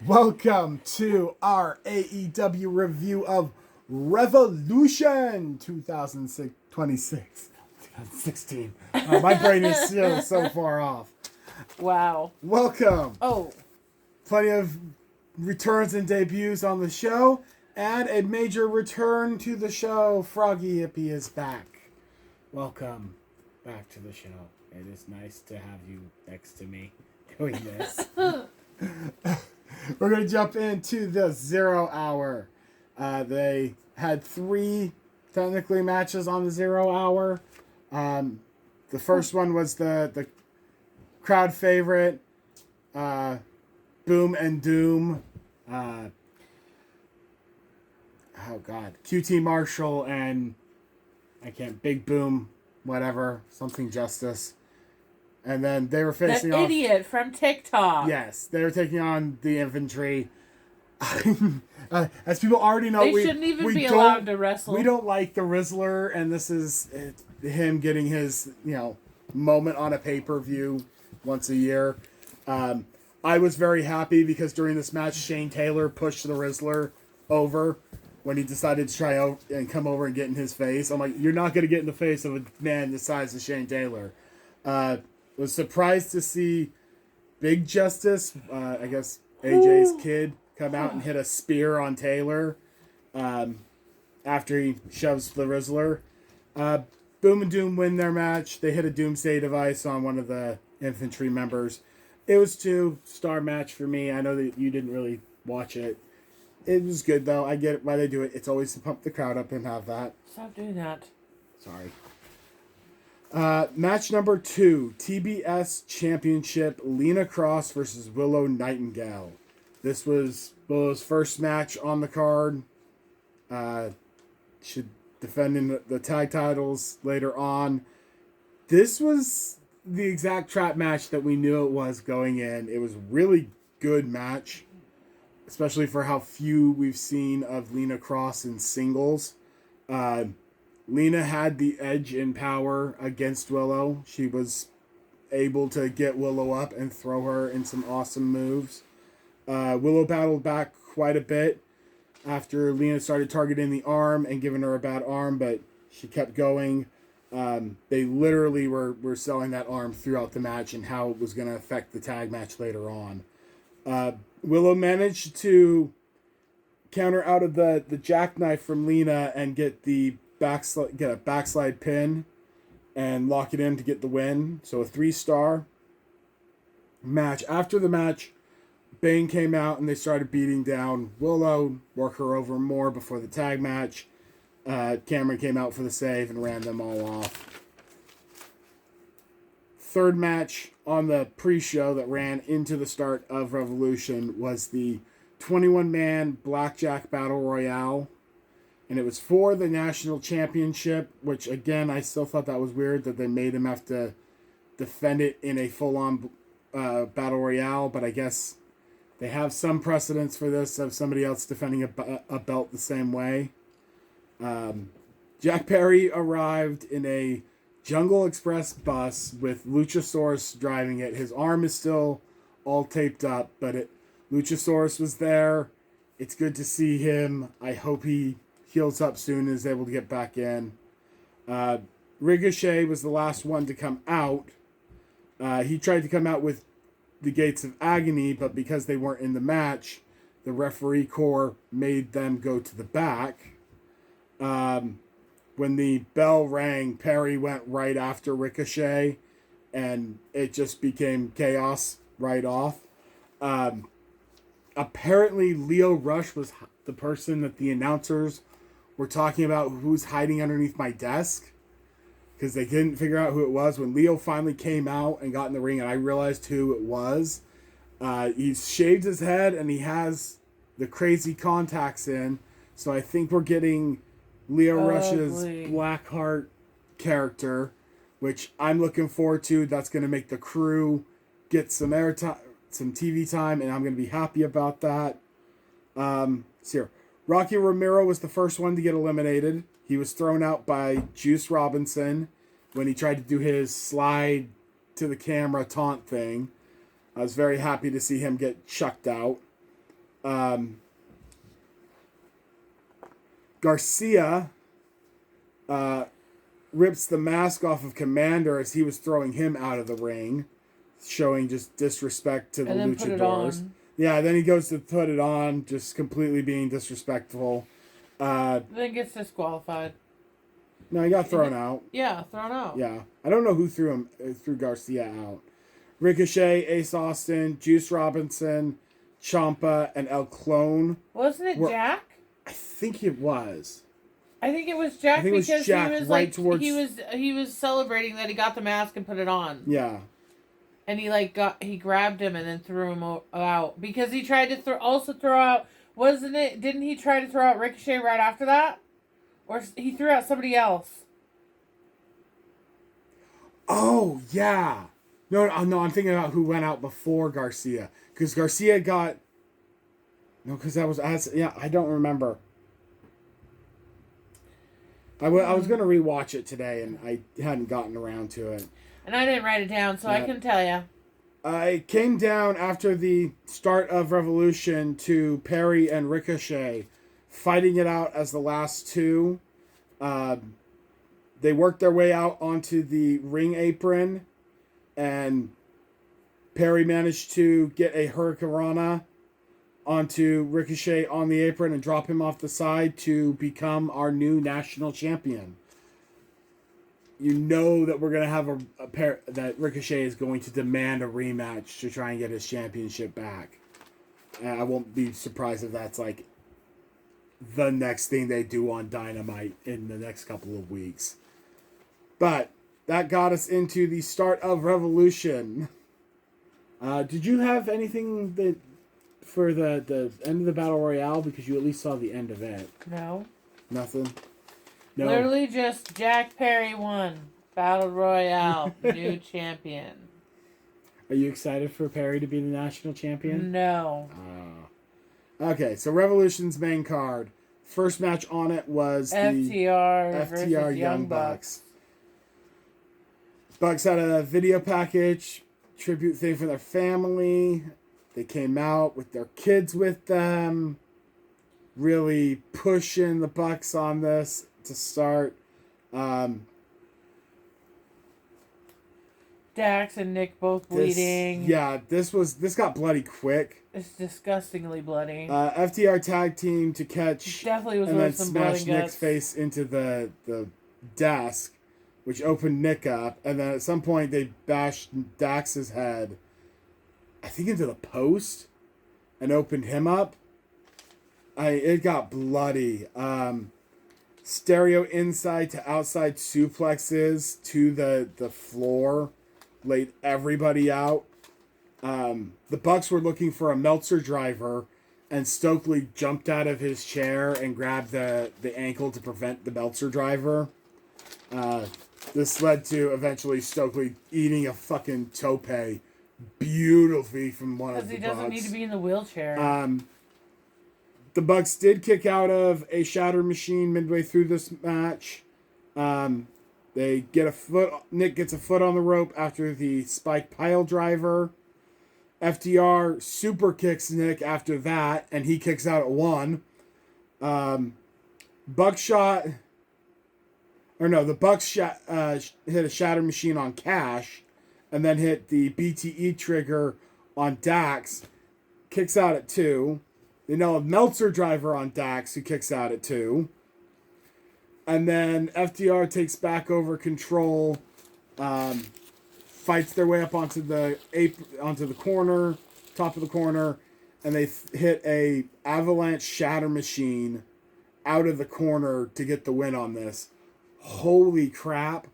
Welcome to our AEW review of Revolution 2016. My brain is still so far off. Wow. Welcome. Oh. Plenty of returns and debuts on the show, and a major return to the show. FroggyHippie is back. Welcome back to the show. It is nice to have you next to me doing this. We're going to jump into the 0 hour. They had 3 technically matches on the 0 hour. The first one was the crowd favorite, Boom and Doom. QT Marshall and Big Boom, whatever, something Justice. And then they were facing that idiot from TikTok. Yes, they were taking on the Infantry. As people already know, they shouldn't even be allowed to wrestle. We don't like the Rizzler, and this is him getting his moment on a pay-per-view once a year. I was very happy because during this match, Shane Taylor pushed the Rizzler over when he decided to try out and come over and get in his face. I'm like, you're not going to get in the face of a man the size of Shane Taylor. Was surprised to see Big Justice, I guess AJ's kid, come out and hit a spear on Taylor after he shoves the Rizzler. Boom and Doom win their match. They hit a Doomsday device on one of the Infantry members. It was 2-star match for me. I know that you didn't really watch it. It was good, though. I get why they do it. It's always to pump the crowd up and have that. Stop doing that. Sorry. Match number 2, TBS Championship, Lena Cross versus Willow Nightingale. This was Willow's first match on the card. Should defending the tag titles later on. This was the exact trap match that we knew it was going in. It was a really good match, especially for how few we've seen of Lena Cross in singles. Lena had the edge in power against Willow. She was able to get Willow up and throw her in some awesome moves. Willow battled back quite a bit after Lena started targeting the arm and giving her a bad arm, but she kept going. They literally were selling that arm throughout the match and how it was going to affect the tag match later on. Willow managed to counter out of the jackknife from Lena and get a backslide pin and lock it in to get the win. So a 3-star match. After the match, Bane came out and they started beating down Willow, work her over more before the tag match. Cameron came out for the save and ran them all off. Third match on the pre-show that ran into the start of Revolution was the 21-man Blackjack Battle Royale. And it was for the national championship, which, again, I still thought that was weird that they made him have to defend it in a full-on battle royale. But I guess they have some precedence for this of somebody else defending a belt the same way. Jack Perry arrived in a Jungle Express bus with Luchasaurus driving it. His arm is still all taped up, but Luchasaurus was there. It's good to see him. I hope he heals up soon and is able to get back in. Ricochet was the last one to come out. He tried to come out with the Gates of Agony, but because they weren't in the match, the referee corps made them go to the back. When the bell rang, Perry went right after Ricochet, and it just became chaos right off. Apparently, Leo Rush was the person that the announcers were talking about who's hiding underneath my desk, because they couldn't figure out who it was. When Leo finally came out and got in the ring and I realized who it was, he's shaved his head and he has the crazy contacts in. So I think we're getting Leo Rush's Blackheart character, which I'm looking forward to. That's going to make the crew get some airtime, some TV time, and I'm going to be happy about that. Here. Rocky Romero was the first one to get eliminated. He was thrown out by Juice Robinson when he tried to do his slide to the camera taunt thing. I was very happy to see him get chucked out. Garcia rips the mask off of Commander as he was throwing him out of the ring, showing just disrespect to the luchadors. Yeah, then he goes to put it on, just completely being disrespectful. Then gets disqualified. No, he got thrown out. Yeah, thrown out. Yeah, I don't know who threw Garcia out. Ricochet, Ace Austin, Juice Robinson, Ciampa, and El Clone. Wasn't it Jack? I think it was. I think it was Jack because he was right like towards... he was celebrating that he got the mask and put it on. Yeah. And he grabbed him and then threw him out because he tried to throw out. Wasn't it? Didn't he try to throw out Ricochet right after that, or he threw out somebody else? Oh yeah. No, I'm thinking about who went out before Garcia because Garcia got. No, because that was I don't remember. I was going to rewatch it today, and I hadn't gotten around to it. And I didn't write it down, so I couldn't tell you. I came down after the start of Revolution to Perry and Ricochet fighting it out as the last two. They worked their way out onto the ring apron, and Perry managed to get a Hurricanrana onto Ricochet on the apron and drop him off the side to become our new national champion. You know that we're going to have a pair that Ricochet is going to demand a rematch to try and get his championship back. And I won't be surprised if that's like the next thing they do on Dynamite in the next couple of weeks. But that got us into the start of Revolution. Did you have anything that for the end of the Battle Royale? Because you at least saw the end of it. No. Nothing? No. Literally just Jack Perry won. Battle Royale. New champion. Are you excited for Perry to be the national champion? No. Okay, so Revolution's main card. First match on it was FTR the FTR versus Young Bucks. Bucks had a video package, tribute thing for their family. They came out with their kids with them. Really pushing the Bucks on this to start. Dax and Nick both bleeding. This got bloody quick. It's disgustingly bloody. FTR tag team to catch Definitely was and then some smash blood and Nick's face into the desk, which opened Nick up, and then at some point they bashed Dax's head, I think into the post, and opened him up. It got bloody. Stereo inside to outside suplexes to the floor laid everybody out. The Bucks were looking for a Meltzer driver, and Stokely jumped out of his chair and grabbed the ankle to prevent the Meltzer driver. This led to eventually Stokely eating a fucking tope beautifully from one of the Bucks. Because he doesn't need to be in the wheelchair. The Bucks did kick out of a shatter machine midway through this match. They get a foot. Nick gets a foot on the rope after the spike pile driver. FTR super kicks Nick after that, and he kicks out at one. The Bucks hit a shatter machine on Cash, and then hit the BTE trigger on Dax. Kicks out at 2. They know a Meltzer driver on Dax who kicks out at 2. And then FTR takes back over control, fights their way up onto the corner, top of the corner, and they hit a avalanche shatter machine out of the corner to get the win on this. Holy crap.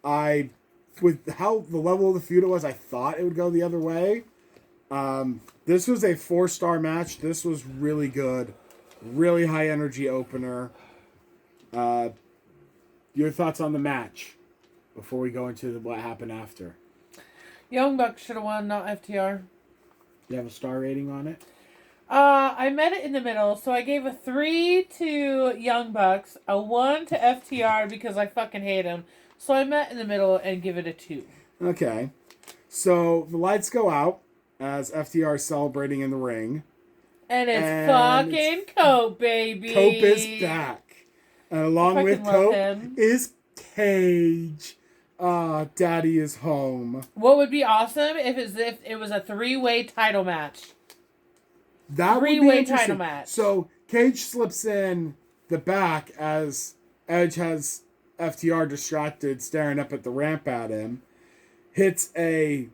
With how the level of the feud was, I thought it would go the other way. This was a 4-star match. This was really good. Really high energy opener. Your thoughts on the match before we go into what happened after? Young Bucks should have won, not FTR. You have a star rating on it? I met it in the middle, so I gave a 3 to Young Bucks, a 1 to FTR because I fucking hate him. So I met in the middle and give it a 2. Okay. So the lights go out as FTR is celebrating in the ring. And it's And fucking Cope, baby. Cope is back. And along with fucking love Cope him. is Cage. Daddy is home. What would be awesome if it was a 3-way title match? That would be Three-way interesting. title match. So Cage slips in the back as Edge has FTR distracted, staring up at the ramp at him. Hits a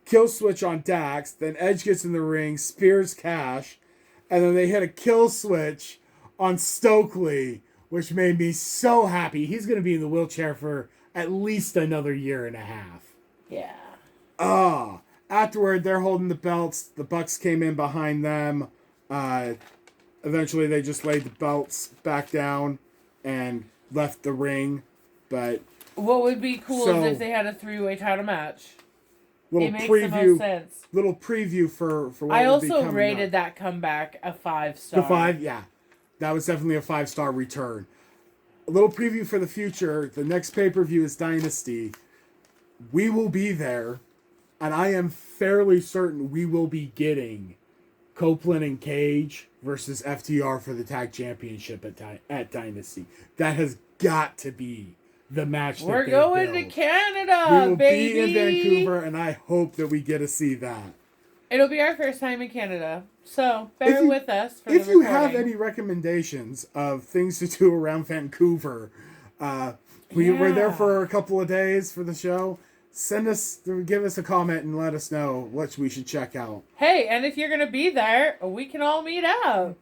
kill switch on Dax. Then Edge gets in the ring, spears Cash, and then they hit a kill switch on Stokely, which made me so happy. He's going to be in the wheelchair for at least another year and a half. Yeah. Afterward, they're holding the belts. The Bucks came in behind them. Eventually, they just laid the belts back down and left the ring. But what would be cool So- is if they had a 3-way title match. little It makes preview, the most sense. little preview for what I would be also coming rated up. that comeback a 5-star. The 5, yeah, that was definitely a 5-star return. A little preview for the future. The next pay-per-view is Dynasty. We will be there, and I am fairly certain we will be getting Copeland and Cage versus FTR for the tag championship at Dynasty. That has got to be the match. We're that going to build. Canada, We will baby. be in Vancouver, and I hope that we get to see that. It'll be our first time in Canada, so bear with us for If the you recording. have any recommendations of things to do around Vancouver, we're there for a couple of days for the show. Give us a comment and let us know what we should check out. Hey, and if you're going to be there, we can all meet up.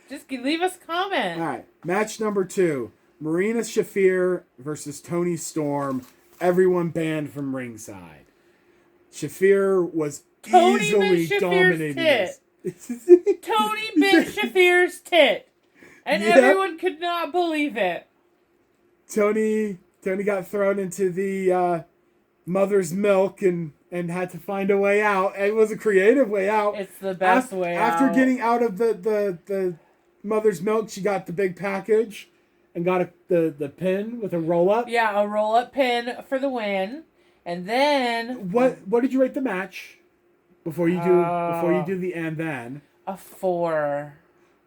Just leave us a comment. All right, match number 2. Marina Shafir versus Toni Storm. Everyone banned from ringside. Shafir was Tony easily bit Shafir's dominating this. Tony bit Shafir's tit. And Yep. everyone could not believe it. Tony got thrown into the mother's milk and had to find a way out. It was a creative way out. It's the best way out. After getting out of the mother's milk, she got the big package and got the pin with a roll-up. Yeah, a roll-up pin for the win. And then... What did you rate the match? Before you do the and then. A 4.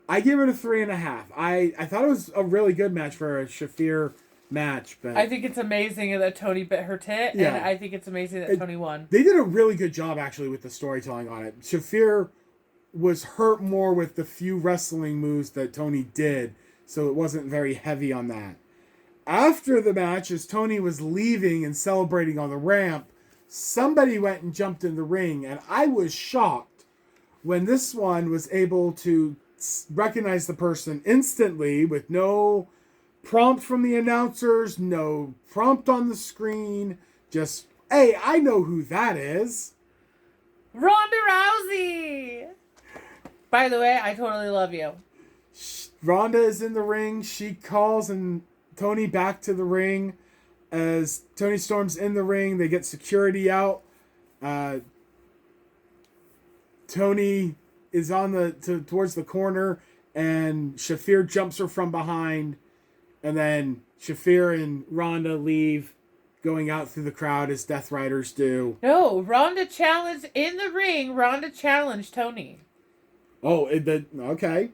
I gave it a 3.5. I thought it was a really good match for a Shafir match, but I think it's amazing that Tony bit her tit, Yeah. and I think it's amazing that Tony won. they did a really good job actually with the storytelling on it. Shafir was hurt more with the few wrestling moves that Tony did, so it wasn't very heavy on that. After the match, as Tony was leaving and celebrating on the ramp, somebody went and jumped in the ring, and I was shocked when this one was able to recognize the person instantly with no prompt from the announcers, no prompt on the screen, just, hey, I know who that is. Ronda Rousey! By the way, I totally love you. Ronda is in the ring. She calls and Tony back to the ring. As Tony Storm's in the ring, they get security out. Tony is on towards the corner, and Shafir jumps her from behind, and then Shafir and Ronda leave, going out through the crowd as Death Riders do. No, Ronda challenged in the ring. Ronda challenged Tony. Oh, okay.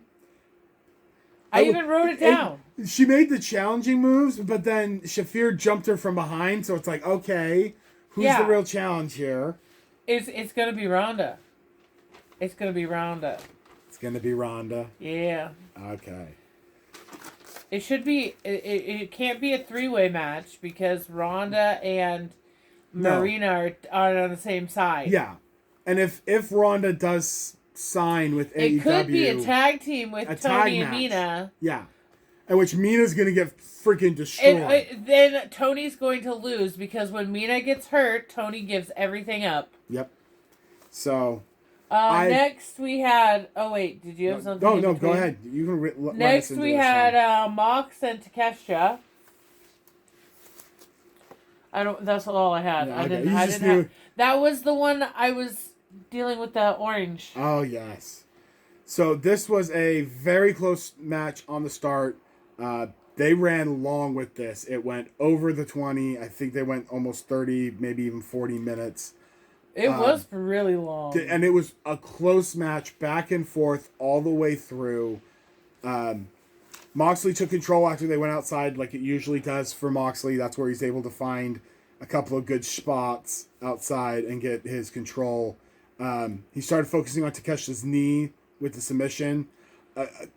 I even wrote it down. She made the challenging moves, but then Shafir jumped her from behind, so it's like, okay, who's the real challenge here? It's gonna be Ronda. It's gonna be Ronda. It's gonna be Ronda. Yeah. Okay. It should be. It can't be a 3-way match because Ronda and Marina are on the same side. Yeah, and if Ronda does sign with AEW, it could be a tag team with Tony and match. Mina. Yeah, in which Mina's gonna get freaking destroyed. And then Tony's going to lose because when Mina gets hurt, Tony gives everything up. Yep. So. Next we had. Oh wait, did you have something? No, go ahead. You can. Next we had Mox and Takeshita. That's all I had. No, I okay. didn't. I didn't have. That was the one I was dealing with the orange. Oh yes. So this was a very close match on the start. They ran long with this. It went over the 20. I think they went almost 30, maybe even 40 minutes. It was really long. And it was a close match, back and forth all the way through. Moxley took control after they went outside, like it usually does for Moxley. That's where he's able to find a couple of good spots outside and get his control. He started focusing on Takeshita's knee with the submission. It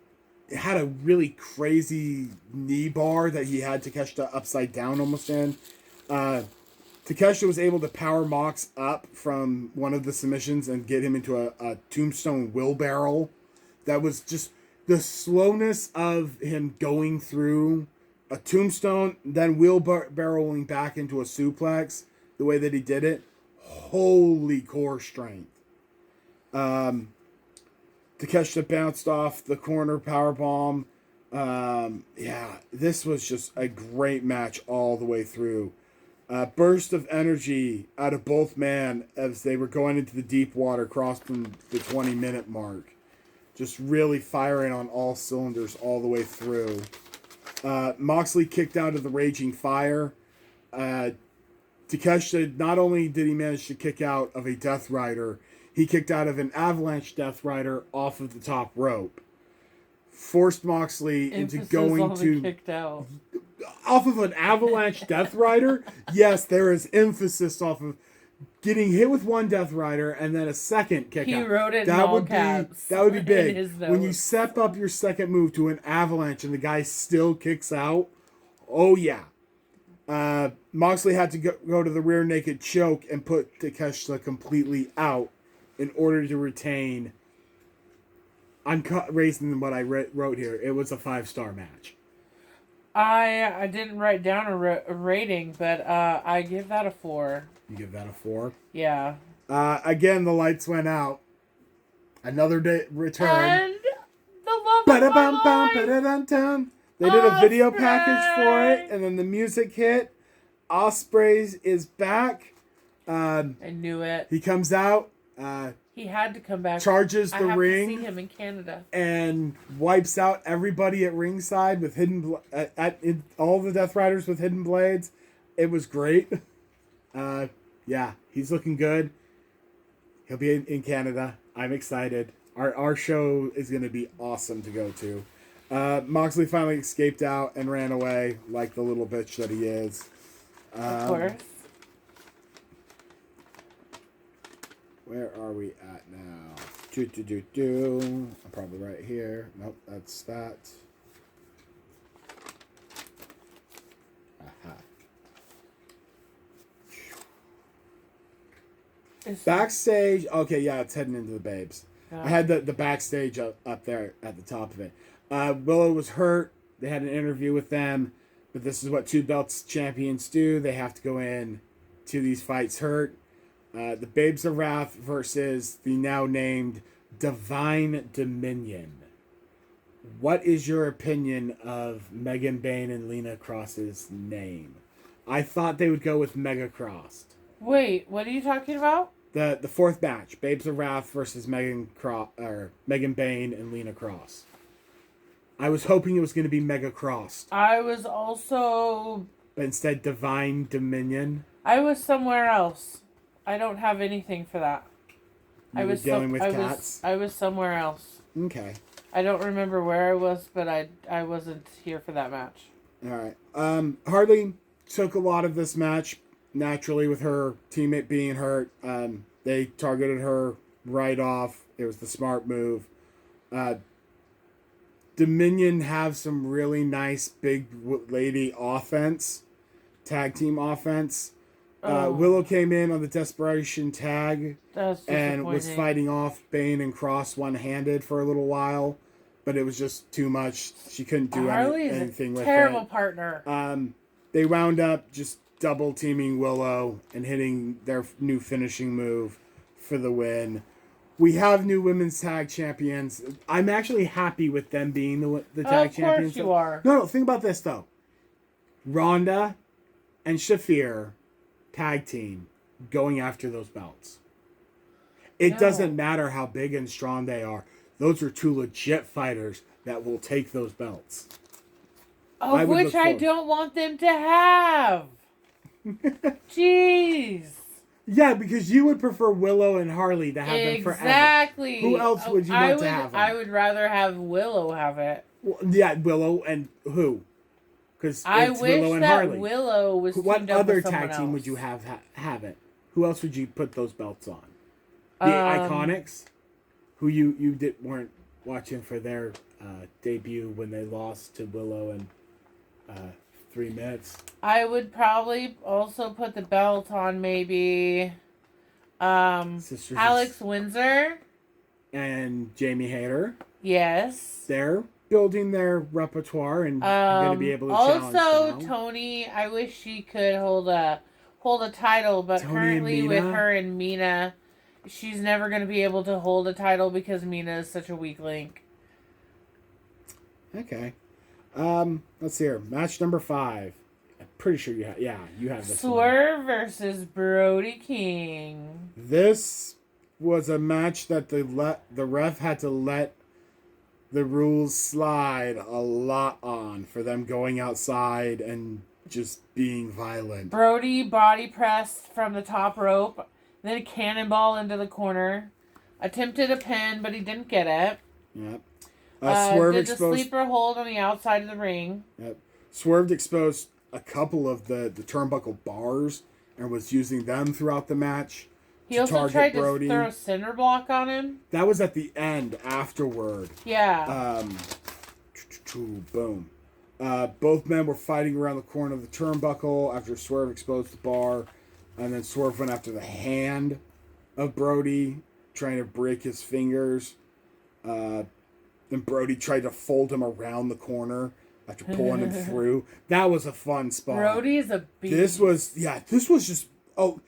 had a really crazy knee bar that he had Takeshita upside down almost in. Takeshita was able to power Mox up from one of the submissions and get him into a tombstone wheelbarrow. That was just the slowness of him going through a tombstone, then wheelbarrowing back into a suplex, the way that he did it. Holy core strength. Takeshita bounced off the corner powerbomb. This was just a great match all the way through. Burst of energy out of both men as they were going into the deep water, crossing the 20-minute mark. Just really firing on all cylinders all the way through. Moxley kicked out of the Raging Fire. Takeshita, not only did he manage to kick out of a Death Rider, he kicked out of an Avalanche Death Rider off of the top rope. Forced Moxley into going to... kicked out. Off of an Avalanche Death Rider? Yes, there is emphasis off of getting hit with one Death Rider and then a second kick out. He wrote it in all caps. That would be big. When you step up your second move to an Avalanche and the guy still kicks out, oh yeah. Moxley had to go to the rear naked choke and put Takeshita completely out in order to retain. I'm raising what I wrote here. It was a 5-star match. I didn't write down a rating, but I give that a 4. You give that a 4? Yeah. Again, the lights went out. Another day return. And the love of my life. They did a video package for it, and then the music hit. Ospreay is back. I knew it. He comes out. He had to come back. Charges the ring. I have to see him in Canada. And wipes out everybody at ringside with all the Death Riders with hidden blades. It was great. He's looking good. He'll be in Canada. I'm excited. Our show is going to be awesome to go to. Moxley finally escaped out and ran away like the little bitch that he is. Of course. Where are we at now? I'm probably right here. Nope, that's that. Aha. Backstage. Okay, yeah, it's heading into the Babes. I had the backstage up there at the top of it. Willow was hurt. They had an interview with them, but this is what 2 belts champions do. They have to go in to these fights hurt. The Babes of Wrath versus the now named Divine Dominion. What is your opinion of Megan Bayne and Lena Cross's name? I thought they would go with Mega Crossed. Wait, what are you talking about? The 4th match, Babes of Wrath versus Megan Bayne and Lena Cross. I was hoping it was going to be Mega Crossed. I was also... But instead, Divine Dominion. I was somewhere else. I don't have anything for that. You were dealing with cats? I was somewhere else. Okay. I don't remember where I was, but I wasn't here for that match. All right. Harley took a lot of this match, naturally, with her teammate being hurt. They targeted her right off. It was the smart move. Dominion have some really nice big lady offense, tag team offense. Willow came in on the Desperation tag and was fighting off Bane and Cross one-handed for a little while, but it was just too much. She couldn't do anything with it. Terrible partner. They wound up just double teaming Willow and hitting their new finishing move for the win. We have new women's tag champions. I'm actually happy with them being the tag champions. Of course you are. No, think about this though. Ronda and Shafir tag team going after those belts. It doesn't matter how big and strong they are. Those are 2 legit fighters that will take those belts. Of which I don't want them to have. Jeez. Yeah, because you would prefer Willow and Harley to have them forever. Exactly. Who else would you want to have them? I would rather have Willow have it. Well, yeah, Willow and who? Because I it's wish Willow and that Harley. Willow was What teamed up other with someone tag team else. would you have it? Who else would you put those belts on? The Iconics, who you weren't watching for their debut when they lost to Willow in 3 minutes. I would probably also put the belt on maybe Sisters Alex Windsor and Jamie Hayter. Yes. They're building their repertoire and going to be able to challenge also now. Tony, I wish she could hold a title, but Tony currently and with Mina? her and Mina, she's never going to be able to hold a title because Mina is such a weak link. Okay. Let's see here. Match number 5. I'm pretty sure you have. Yeah, you have this. Swerve versus Brody King. This was a match that the ref had to let the rules slide a lot on for them going outside and just being violent. Brody body pressed from the top rope, then a cannonball into the corner. Attempted a pin, but he didn't get it. Yep. Swerve did the sleeper hold on the outside of the ring. Yep. Swerve exposed a couple of the turnbuckle bars and was using them throughout the match. He also tried to throw a cinder block on him. That was at the end afterward. Yeah. Boom. Both men were fighting around the corner of the turnbuckle after Swerve exposed the bar. And then Swerve went after the hand of Brody, trying to break his fingers. Then Brody tried to fold him around the corner after pulling him through. That was a fun spot. Brody is a beast. This was just... Oh,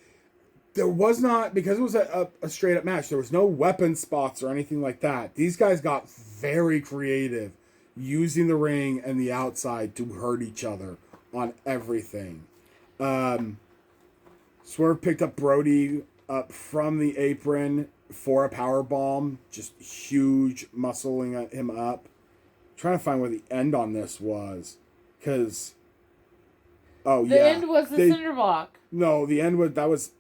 there was not... Because it was a straight-up match, there was no weapon spots or anything like that. These guys got very creative, using the ring and the outside to hurt each other on everything. Swerve picked up Brody up from the apron for a power bomb, just huge muscling him up. I'm trying to find where the end on this was, because the end was the cinder block. No, the end was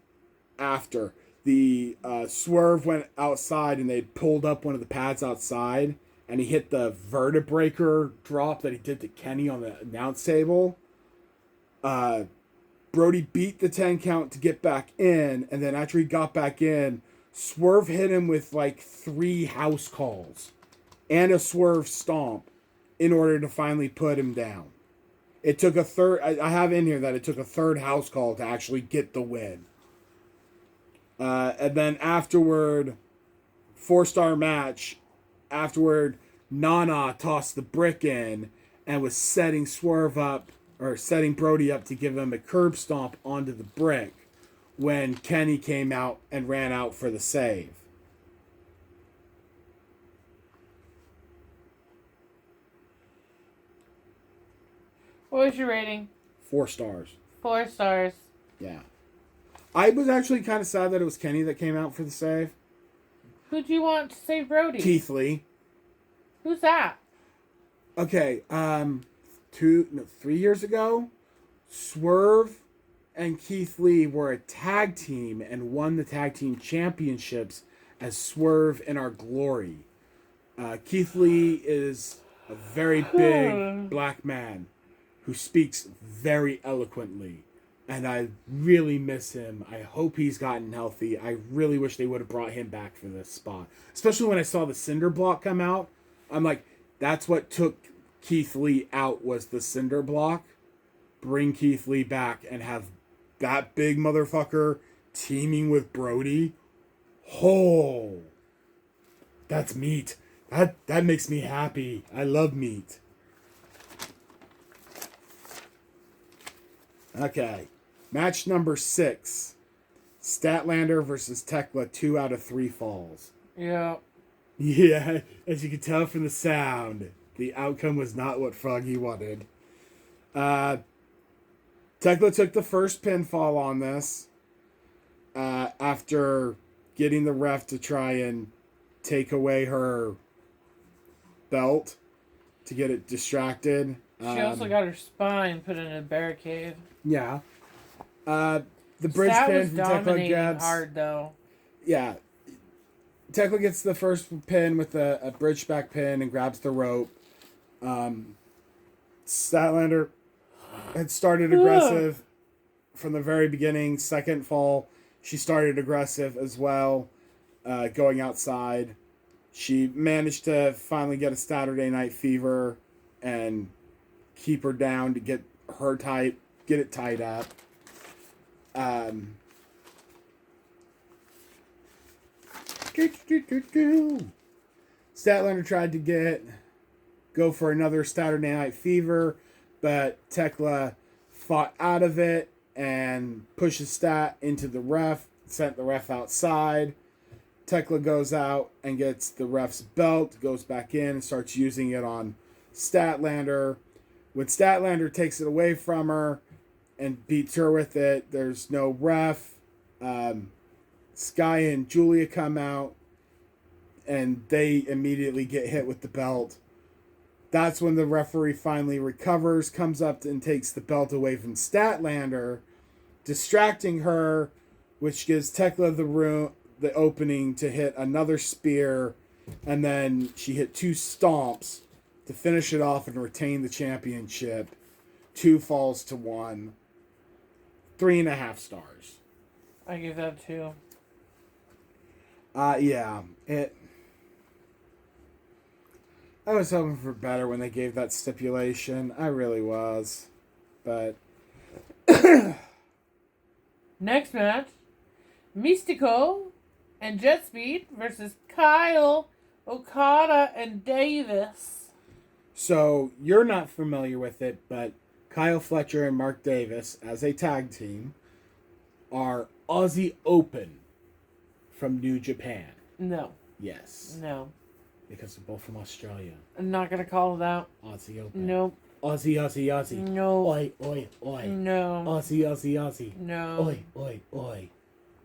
after the Swerve went outside and they pulled up one of the pads outside, and he hit the vertebraker drop that he did to Kenny on the announce table. Brody beat the 10 count to get back in, and then after he got back in, Swerve hit him with like 3 house calls and a Swerve stomp in order to finally put him down. It took a third... I have in here that it took a third house call to actually get the win. And then afterward, 4-star match. Afterward, Nana tossed the brick in and was setting Swerve up, or setting Brody up to give him a curb stomp onto the brick when Kenny came out and ran out for the save. What was your rating? 4 stars. 4 stars. Yeah. I was actually kind of sad that it was Kenny that came out for the save. Who'd you want to save Brody? Keith Lee. Who's that? Okay, 3 years ago, Swerve and Keith Lee were a tag team and won the tag team championships as Swerve in Our Glory. Keith Lee is a very big black man who speaks very eloquently, and I really miss him. I hope he's gotten healthy. I really wish they would have brought him back for this spot, especially when I saw the cinder block come out. I'm like, that's what took Keith Lee out, was the cinder block. Bring Keith Lee back and have that big motherfucker teaming with Brody. Oh, that's meat. That makes me happy. I love meat. Okay, match number 6. Statlander versus Tekla, 2 out of 3 falls. Yeah. Yeah, as you can tell from the sound, the outcome was not what Froggy wanted. Tekla took the first pinfall on this after getting the ref to try and take away her belt to get it distracted. She also got her spine put in a barricade. Yeah. The bridge Stat pin was from Tekla dominating grabs. hard, though. Yeah. Tekla gets the first pin with a bridge back pin and grabs the rope. Statlander had started aggressive from the very beginning. Second fall, she started aggressive as well, going outside. She managed to finally get a Saturday Night Fever and keep her down to get it tied up. Statlander tried to go for another Saturday Night Fever, but Tekla fought out of it and pushes Stat into the ref, sent the ref outside. Tekla goes out and gets the ref's belt, goes back in and starts using it on Statlander. When Statlander takes it away from her and beats her with it, there's no ref. Sky and Julia come out and they immediately get hit with the belt. That's when the referee finally recovers, comes up and takes the belt away from Statlander, distracting her, which gives Tekla the opening to hit another spear, and then she hit 2 stomps to finish it off and retain the championship. 2 falls to 1. 3.5 stars. I give that 2. Yeah. I was hoping for better when they gave that stipulation. I really was. But next match, Mystico and Jet Speed versus Kyle, Okada, and Davis. So, you're not familiar with it, but Kyle Fletcher and Mark Davis, as a tag team, are Aussie Open from New Japan. No. Yes. No. Because they're both from Australia. I'm not going to call it out. Aussie Open. Nope. Aussie, Aussie, Aussie. No. Oi, oi, oi. No. Aussie, Aussie, Aussie. No. Oi, oi, oi.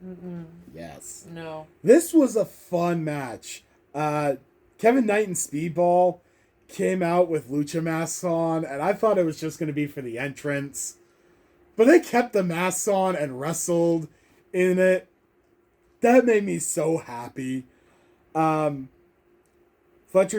Mm-mm. Yes. No. This was a fun match. Kevin Knight and Speedball came out with lucha masks on, and I thought it was just going to be for the entrance. But they kept the masks on and wrestled in it. That made me so happy. Fletcher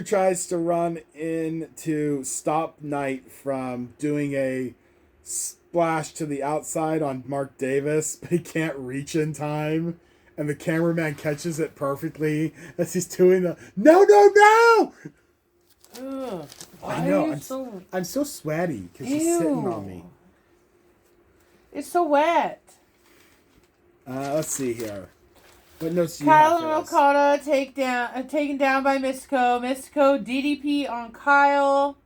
tries to run in to stop Knight from doing a splash to the outside on Mark Davis, but he can't reach in time. And the cameraman catches it perfectly as he's doing the no! Ugh. I know. I'm so sweaty because he's sitting on me. It's so wet. Let's see here. What notes do you Kyle have and for us? Okada taken down by Mystico. Mystico DDP on Kyle.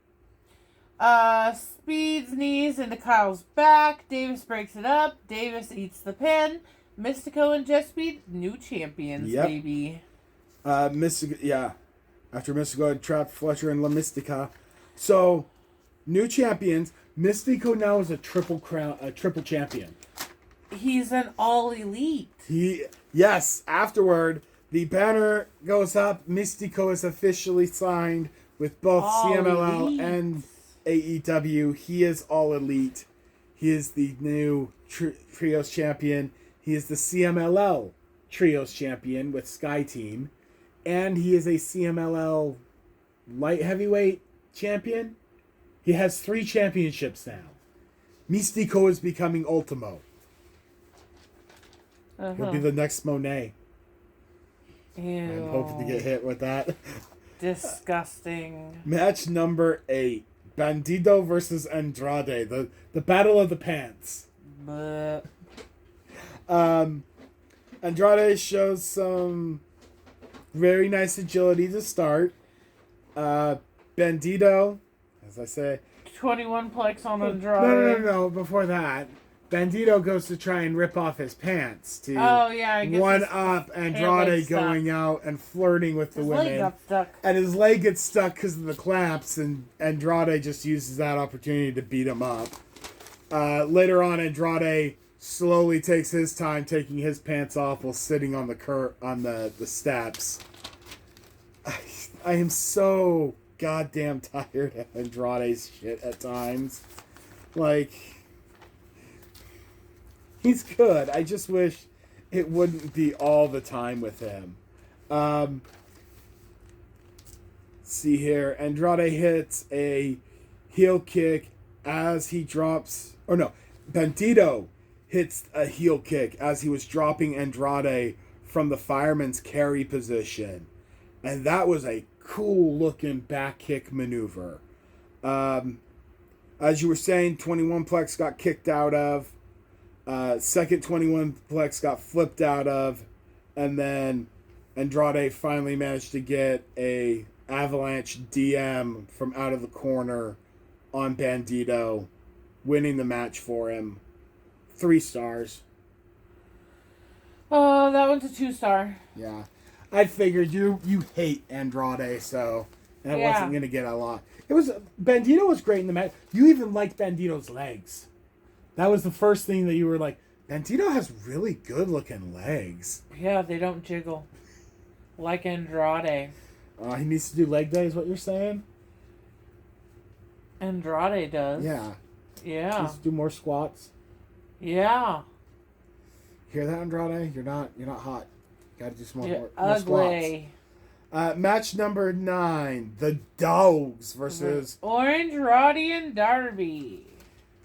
Speeds knees into Kyle's back. Davis breaks it up. Davis eats the pin. Mystico and Jet Speed, new champions, baby. Mystico, yeah. After Mystico had trapped Fletcher and La Mystica. So, new champions. Mystico now is a triple champion. He's an all elite. Yes, afterward, the banner goes up. Mystico is officially signed with both All CMLL elite. and AEW. He is all elite. He is the new Trios champion. He is the CMLL Trios champion with Sky Team. And he is a CMLL light heavyweight champion. He has 3 championships now. Mystico is becoming Ultimo. He'll be the next Monet. Ew. I'm hoping to get hit with that. Disgusting. Match number 8. Bandido versus Andrade. The battle of the pants. Bleh. Andrade shows some very nice agility to start. Bandido, as I say... 21 plex on Andrade. No. Before that, Bandido goes to try and rip off his pants to I guess one up Andrade going out and flirting with the women. His leg got stuck. And his leg gets stuck because of the clamps, and Andrade just uses that opportunity to beat him up. Later on, Andrade slowly takes his time taking his pants off while sitting on the steps. I am so goddamn tired of Andrade's shit at times. Like, He's good. I just wish it wouldn't be all the time with him. See here. Andrade hits a heel kick as he drops... Or no, Bandito hits a heel kick as he was dropping Andrade from the fireman's carry position. And that was a cool-looking back kick maneuver. As you were saying, 21 Plex got kicked out of. Second 21 Plex got flipped out of. And then Andrade finally managed to get a avalanche DM from out of the corner on Bandito, winning the match for him. 3 stars. Oh, that one's a 2-star. Yeah. I figured you hate Andrade, so that wasn't going to get a lot. Bandito was great in the match. You even liked Bandito's legs. That was the first thing that you were like, Bandito has really good looking legs. Yeah, they don't jiggle. Like Andrade. He needs to do leg day, is what you're saying? Andrade does. Yeah. Yeah. He needs to do more squats. Yeah. Hear that, Andrade? You're not hot. Got to do some more ugly. Squats. Match number 9, the Dogs versus Orange, Roddy, and Darby.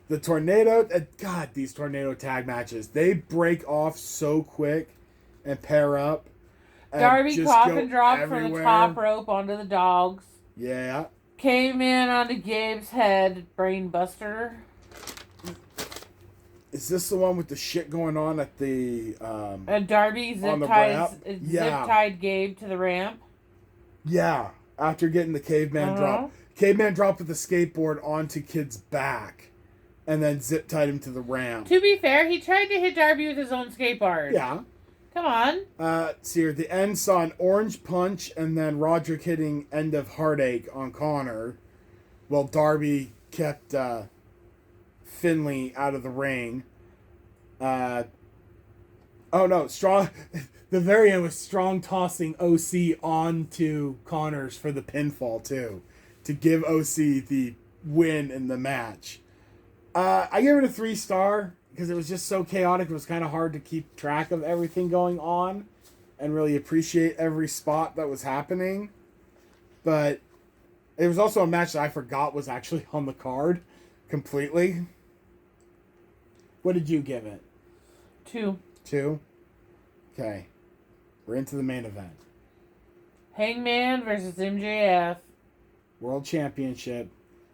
The Tornado. God, these Tornado tag matches, they break off so quick and pair up. Darby cop and dropped from the top rope onto the Dogs. Yeah. Came in onto Gabe's head, brainbuster. Is this the one with the shit going on at the and Darby zip-tied Gabe to the ramp? Yeah, after getting the caveman drop. Caveman dropped with the skateboard onto Kid's back and then zip-tied him to the ramp. To be fair, he tried to hit Darby with his own skateboard. Yeah. Come on. See here, the end saw an orange punch and then Roderick hitting End of Heartache on Connor. While Darby kept Finley out of the ring. Strong. The very end was Strong tossing OC onto Connors for the pinfall too, to give OC the win in the match. I gave it a 3-star because it was just so chaotic. It was kind of hard to keep track of everything going on and really appreciate every spot that was happening. But it was also a match that I forgot was actually on the card completely. What did you give it? 2. 2? Okay. We're into the main event. Hangman versus MJF. World Championship.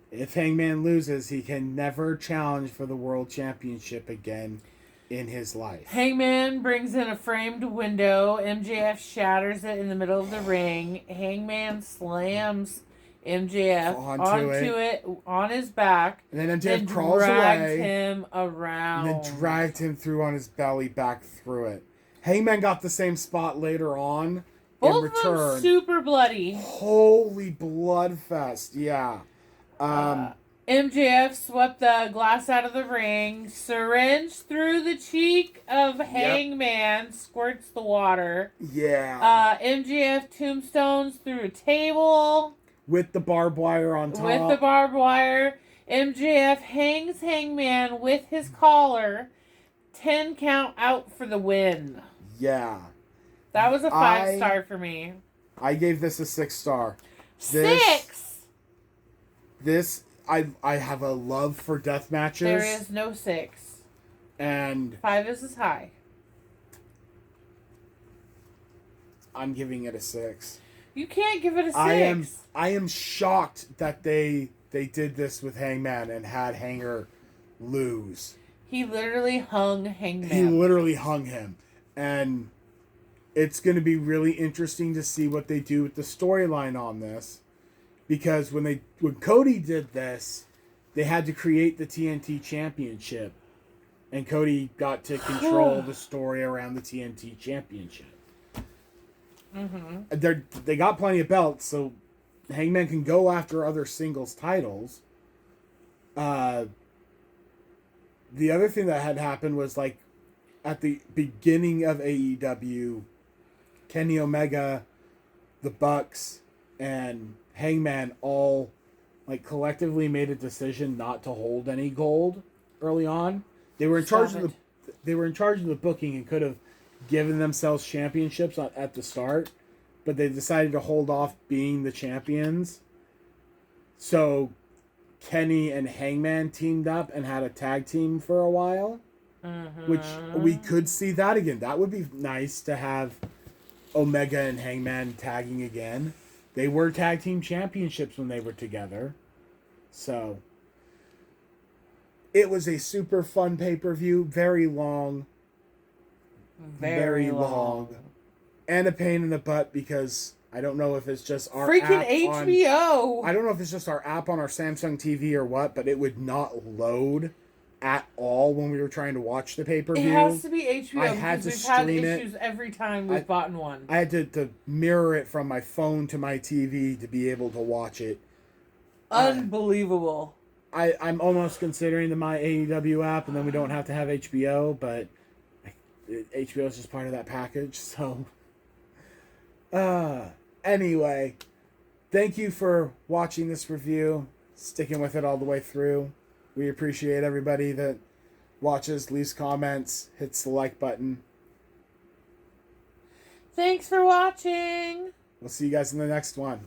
If Hangman loses, he can never challenge for the World Championship again in his life. Hangman brings in a framed window. MJF shatters it in the middle of the ring. Hangman slams MJF onto it on his back. And then MJF crawls away. Dragged him around. And then dragged him through on his belly back through it. Hangman got the same spot later on. Both of them super bloody. Holy blood fest, yeah. MJF swept the glass out of the ring, syringe through the cheek of Hangman, squirts the water. Yeah. MJF tombstones through a table. With the barbed wire on top. With the barbed wire. MJF hangs Hangman with his collar. 10 count out for the win. Yeah. That was a 5-star for me. I gave this a 6-star. 6? I have a love for death matches. There is no 6. And 5 is as high. I'm giving it a 6. You can't give it a 6. I am shocked that they did this with Hangman and had Hanger lose. He literally hung Hangman. He literally hung him. And it's going to be really interesting to see what they do with the storyline on this. Because when Cody did this, they had to create the TNT Championship. And Cody got to control the story around the TNT Championship. Mm-hmm. They got plenty of belts, so Hangman can go after other singles titles. The other thing that had happened was, like, at the beginning of AEW, Kenny Omega, the Bucks, and Hangman all, like, collectively made a decision not to hold any gold early on. They were in charge of they were in charge of the booking and could have given themselves championships at the start, but they decided to hold off being the champions. So Kenny and Hangman teamed up and had a tag team for a while, which we could see that again. That would be nice to have Omega and Hangman tagging again. They were tag team championships when they were together. So it was a super fun pay-per-view, very long. Very long. And a pain in the butt because I don't know if it's just our freaking app HBO. I don't know if it's just our app on our Samsung TV or what, but it would not load at all when we were trying to watch the pay-per-view. It has to be HBO I had because to we've had stream issues every time we've bought one. I had to mirror it from my phone to my TV to be able to watch it. Unbelievable. I'm almost considering the My AEW app, and then we don't have to have HBO, but HBO is just part of that package, so... Anyway, thank you for watching this review, sticking with it all the way through. We appreciate everybody that watches, leaves comments, hits the like button. Thanks for watching. We'll see you guys in the next one.